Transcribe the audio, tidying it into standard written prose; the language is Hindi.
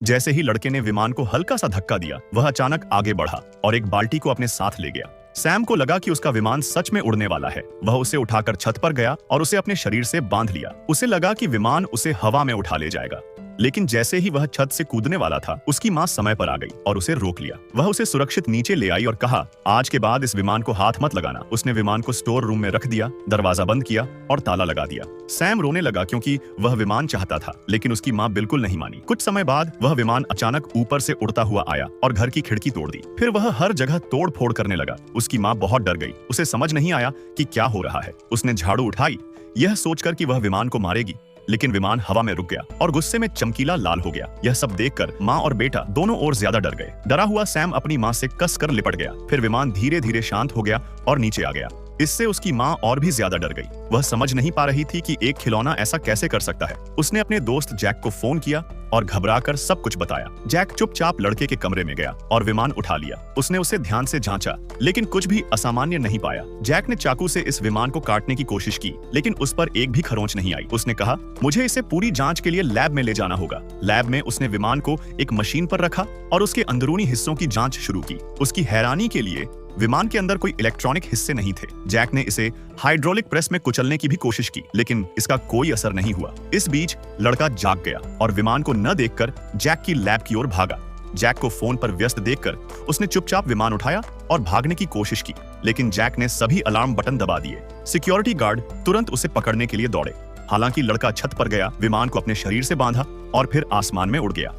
जैसे ही लड़के ने विमान को हल्का सा धक्का दिया, वह अचानक आगे बढ़ा और एक बाल्टी को अपने साथ ले गया। सैम को लगा कि उसका विमान सच में उड़ने वाला है। वह उसे उठाकर छत पर गया और उसे अपने शरीर से बांध लिया। उसे लगा कि विमान उसे हवा में उठा ले जाएगा, लेकिन जैसे ही वह छत से कूदने वाला था, उसकी माँ समय पर आ गई और उसे रोक लिया। वह उसे सुरक्षित नीचे ले आई और कहा, आज के बाद इस विमान को हाथ मत लगाना। उसने विमान को स्टोर रूम में रख दिया, दरवाजा बंद किया और ताला लगा दिया। सैम रोने लगा क्योंकि वह विमान चाहता था, लेकिन उसकी माँ बिल्कुल नहीं मानी। कुछ समय बाद वह विमान अचानक ऊपर से उड़ता हुआ आया और घर की खिड़की तोड़ दी। फिर वह हर जगह तोड़ फोड़ करने लगा। उसकी माँ बहुत डर गई। उसे समझ नहीं आया कि क्या हो रहा है। उसने झाड़ू उठाई, यह सोचकर कि वह विमान को मारेगी, लेकिन विमान हवा में रुक गया और गुस्से में चमकीला लाल हो गया। यह सब देखकर माँ और बेटा दोनों और ज्यादा डर गए। डरा हुआ सैम अपनी माँ से कसकर लिपट गया। फिर विमान धीरे धीरे शांत हो गया और नीचे आ गया। इससे उसकी माँ और भी ज्यादा डर गई। वह समझ नहीं पा रही थी कि एक खिलौना ऐसा कैसे कर सकता है। उसने अपने दोस्त जैक को फोन किया और घबराकर सब कुछ बताया। जैक चुपचाप लड़के के कमरे में गया और विमान उठा लिया। उसने उसे ध्यान से जांचा, लेकिन कुछ भी असामान्य नहीं पाया। जैक ने चाकू से इस विमान को काटने की कोशिश की, लेकिन उस पर एक भी खरोंच नहीं आई। उसने कहा, मुझे इसे पूरी जांच के लिए लैब में ले जाना होगा। लैब में उसने विमान को एक मशीन पर रखा और उसके अंदरूनी हिस्सों की जांच शुरू की। उसकी हैरानी के लिए विमान के अंदर कोई इलेक्ट्रॉनिक हिस्से नहीं थे। जैक ने इसे हाइड्रोलिक प्रेस में कुचलने की भी कोशिश की, लेकिन इसका कोई असर नहीं हुआ। इस बीच लड़का जाग गया और विमान को न देखकर जैक की लैब की ओर भागा। जैक को फोन पर व्यस्त देखकर उसने चुपचाप विमान उठाया और भागने की कोशिश की, लेकिन जैक ने सभी अलार्म बटन दबा दिए। सिक्योरिटी गार्ड तुरंत उसे पकड़ने के लिए दौड़े। हालांकि लड़का छत पर गया, विमान को अपने शरीर से बांधा और फिर आसमान में उड़ गया।